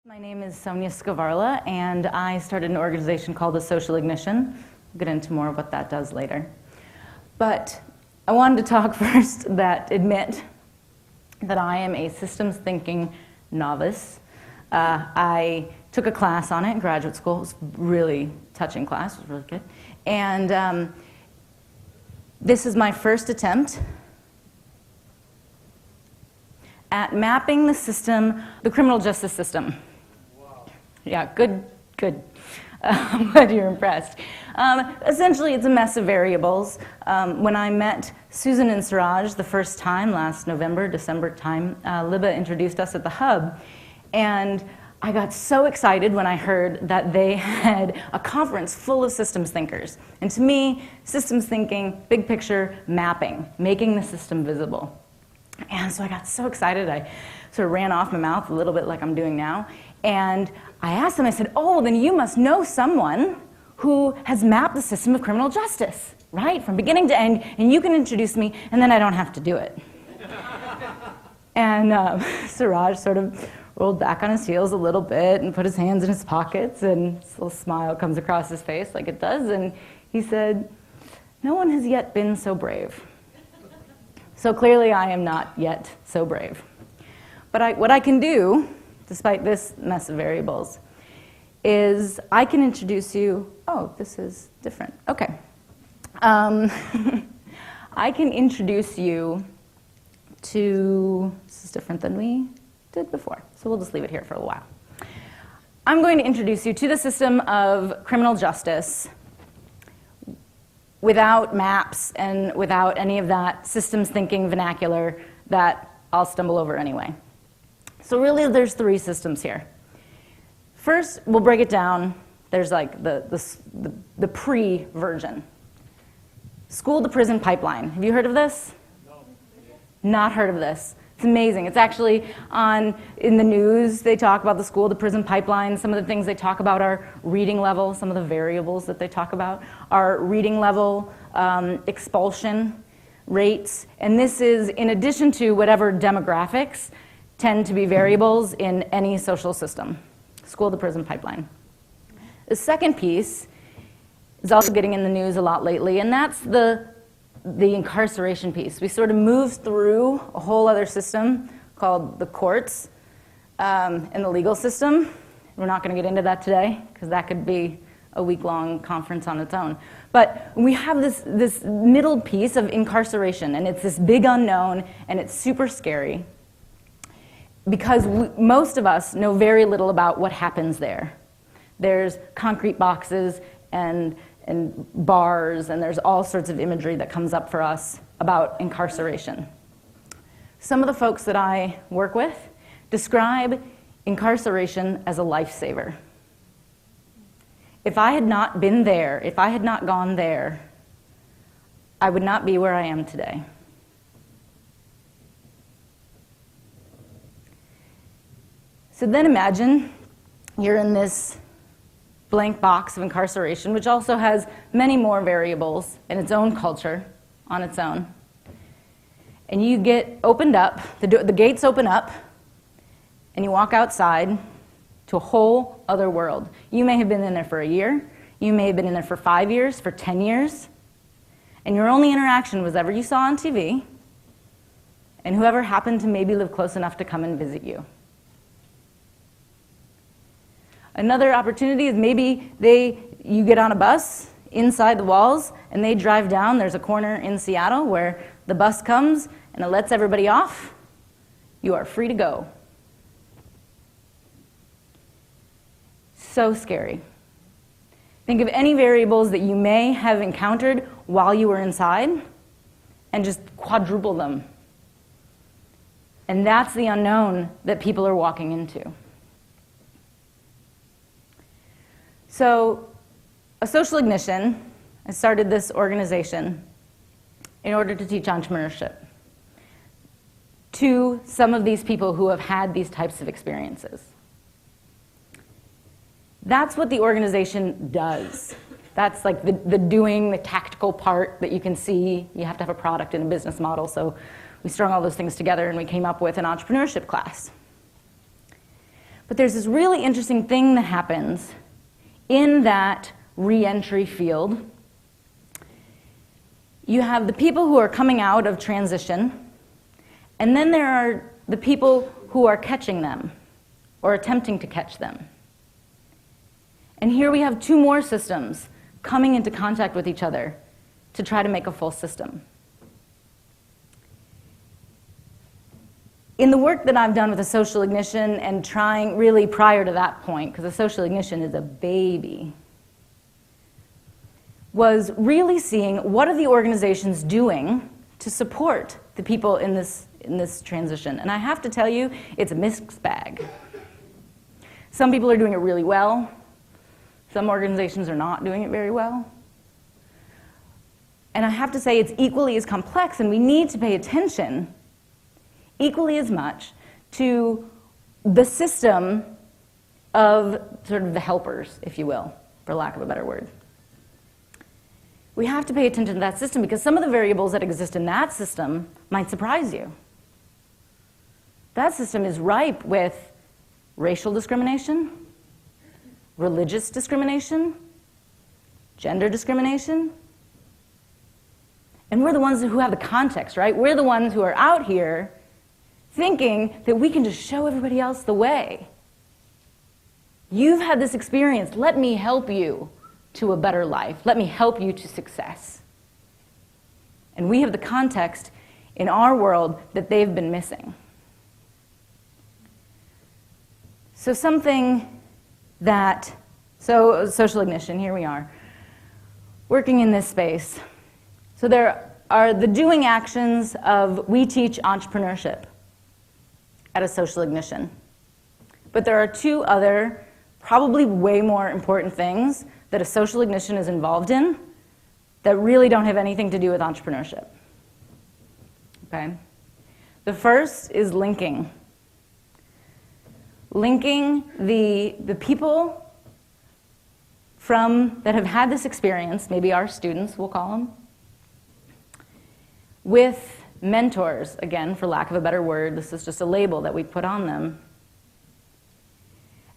My name is Sonja Skvarla, and I started an organization called the Social Ignition. I'll get into more of what that does later. But I wanted to talk first admit that I am a systems thinking novice. I took a class on it in graduate school. It was a really touching class. It was really good. And this is my first attempt at mapping the system, the criminal justice system. Wow. Yeah, good. I'm glad you're impressed. Essentially, it's a mess of variables. When I met Susan and Siraj the first time last November, December time, Libba introduced us at the Hub, and I got so excited when I heard that they had a conference full of systems thinkers. And to me, systems thinking, big picture, mapping, making the system visible. And so I got so excited, I sort of ran off my mouth a little bit like I'm doing now. And I asked them, I said, oh, then you must know someone who has mapped the system of criminal justice, right? From beginning to end, and you can introduce me, and then I don't have to do it. And Siraj sort of rolled back on his heels a little bit and put his hands in his pockets, and this little smile comes across his face like it does, and he said, no one has yet been so brave. So clearly I am not yet so brave. But what I can do, despite this mess of variables, is I can introduce you, oh, this is different, okay. I can introduce you to, this is different than we did before, so we'll just leave it here for a while. I'm going to introduce you to the system of criminal justice without maps and without any of that systems thinking vernacular that I'll stumble over anyway. So really there's three systems here. First, we'll break it down. There's like the pre-version. School to prison pipeline. Have you heard of this? No. Not heard of this. It's amazing. It's actually in the news. They talk about the school to prison pipeline. Some of the things they talk about are reading level. Some of the variables that they talk about are reading level, expulsion rates. And this is in addition to whatever demographics tend to be variables in any social system. School to prison pipeline. The second piece is also getting in the news a lot lately, and that's the incarceration piece. We sort of moved through a whole other system called the courts and the legal system. We're not going to get into that today because that could be a week-long conference on its own. But we have this middle piece of incarceration, and it's this big unknown, and it's super scary because most of us know very little about what happens there. There's concrete boxes and bars, and there's all sorts of imagery that comes up for us about incarceration. Some of the folks that I work with describe incarceration as a lifesaver. If I had not been there, if I had not gone there, I would not be where I am today. So then imagine you're in this blank box of incarceration, which also has many more variables in its own culture on its own. And you get opened up, the gates open up, and you walk outside to a whole other world. You may have been in there for a year, you may have been in there for 5 years, for 10 years, and your only interaction was whatever you saw on TV, and whoever happened to maybe live close enough to come and visit you. Another opportunity is maybe you get on a bus inside the walls and they drive down. There's a corner in Seattle where the bus comes and it lets everybody off. You are free to go. So scary. Think of any variables that you may have encountered while you were inside and just quadruple them. And that's the unknown that people are walking into. So, a Social Ignition, I started this organization in order to teach entrepreneurship to some of these people who have had these types of experiences. That's what the organization does. That's like the doing, the tactical part that you can see. You have to have a product and a business model, so we strung all those things together and we came up with an entrepreneurship class. But there's this really interesting thing that happens in that re-entry field. You have the people who are coming out of transition, and then there are the people who are catching them, or attempting to catch them. And here we have two more systems coming into contact with each other to try to make a full system. In the work that I've done with the social ignition and trying really prior to that point, because the social ignition is a baby, was really seeing what are the organizations doing to support the people in this transition. And I have to tell you, it's a mixed bag. Some people are doing it really well. Some organizations are not doing it very well. And I have to say it's equally as complex, and we need to pay attention equally as much to the system of sort of the helpers, if you will, for lack of a better word. We have to pay attention to that system because some of the variables that exist in that system might surprise you. That system is ripe with racial discrimination, religious discrimination, gender discrimination. And we're the ones who have the context, right? We're the ones who are out here thinking that we can just show everybody else the way. You've had this experience. Let me help you to a better life. Let me help you to success. And we have the context in our world that they've been missing. So social ignition, here we are, working in this space. So there are the doing actions of we teach entrepreneurship at a social ignition. But there are two other, probably way more important things that a social ignition is involved in that really don't have anything to do with entrepreneurship. Okay? The first is linking. Linking the people that have had this experience, maybe our students, we'll call them, with mentors, again, for lack of a better word, this is just a label that we put on them,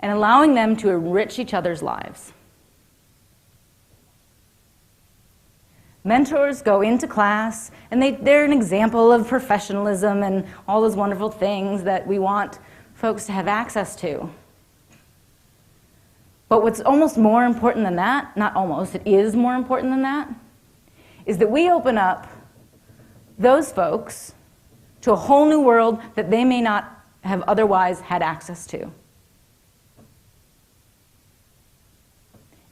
and allowing them to enrich each other's lives. Mentors go into class, and they're an example of professionalism and all those wonderful things that we want folks to have access to. But what's almost more important than that, not almost, it is more important than that, is that we open up those folks to a whole new world that they may not have otherwise had access to.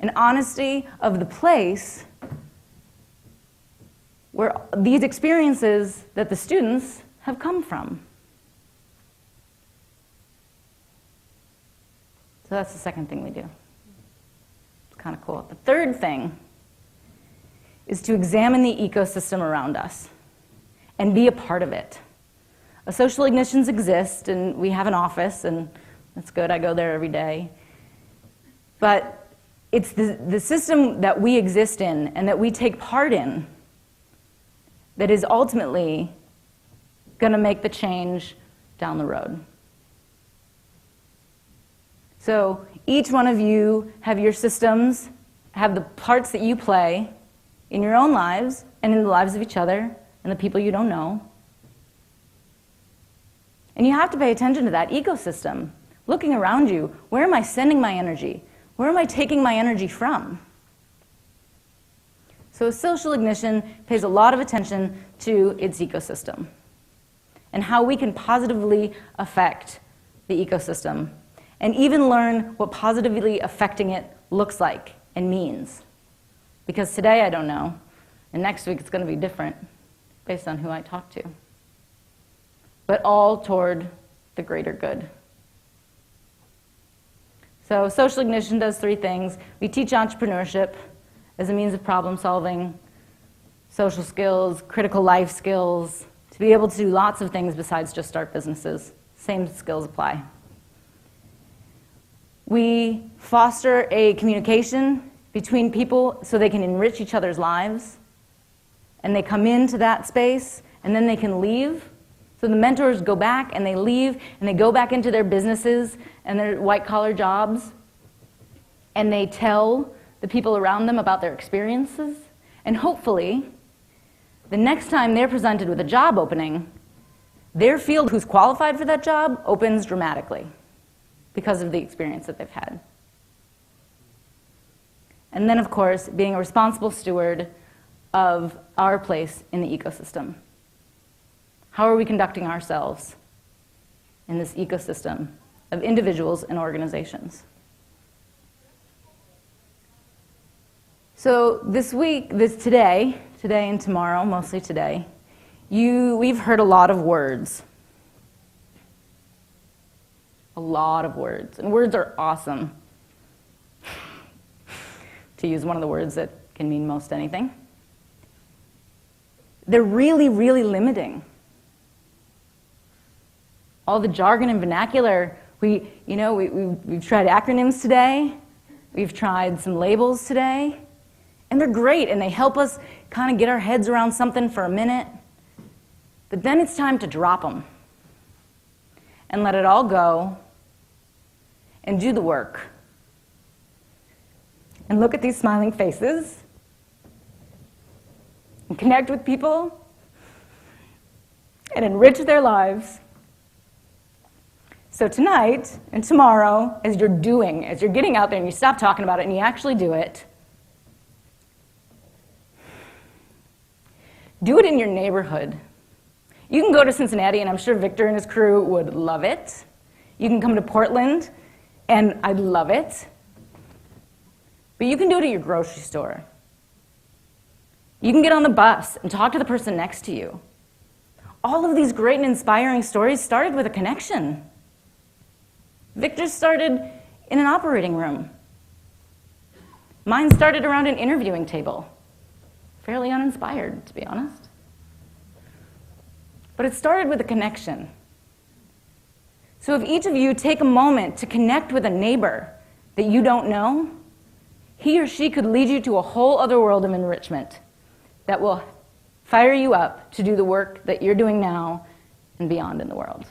An honesty of the place where these experiences that the students have come from. So that's the second thing we do. It's kind of cool. The third thing is to examine the ecosystem around us and be a part of it. A social ignitions exist, and we have an office, and that's good, I go there every day. But it's the system that we exist in and that we take part in that is ultimately going to make the change down the road. So each one of you have your systems, have the parts that you play in your own lives and in the lives of each other and the people you don't know. And you have to pay attention to that ecosystem. Looking around you, where am I sending my energy? Where am I taking my energy from? So social ignition pays a lot of attention to its ecosystem and how we can positively affect the ecosystem and even learn what positively affecting it looks like and means. Because today I don't know, and next week it's going to be different based on who I talk to. But all toward the greater good. So social ignition does three things. We teach entrepreneurship as a means of problem solving, social skills, critical life skills, to be able to do lots of things besides just start businesses. Same skills apply. We foster a communication between people so they can enrich each other's lives, and they come into that space, and then they can leave. So So the mentors go back and they leave and they go back into their businesses and their white-collar jobs, and they tell the people around them about their experiences. And hopefully, the next time they're presented with a job opening, their field who's qualified for that job opens dramatically because of the experience that they've had. And then, of course, being a responsible steward of our place in the ecosystem. How are we conducting ourselves in this ecosystem of individuals and organizations? So this week, today and tomorrow, mostly today, we've heard a lot of words. A lot of words. And words are awesome. To use one of the words that can mean most anything. They're really, really limiting. All the jargon and vernacular, we've tried acronyms today, we've tried some labels today, and they're great, and they help us kind of get our heads around something for a minute. But then it's time to drop them and let it all go and do the work. And look at these smiling faces and connect with people and enrich their lives. So tonight and tomorrow, as you're getting out there and you stop talking about it and you actually do it in your neighborhood. You can go to Cincinnati, and I'm sure Victor and his crew would love it. You can come to Portland, and I'd love it. But you can do it at your grocery store. You can get on the bus and talk to the person next to you. All of these great and inspiring stories started with a connection. Victor's started in an operating room. Mine started around an interviewing table. Fairly uninspired, to be honest. But it started with a connection. So if each of you take a moment to connect with a neighbor that you don't know, he or she could lead you to a whole other world of enrichment that will fire you up to do the work that you're doing now and beyond in the world.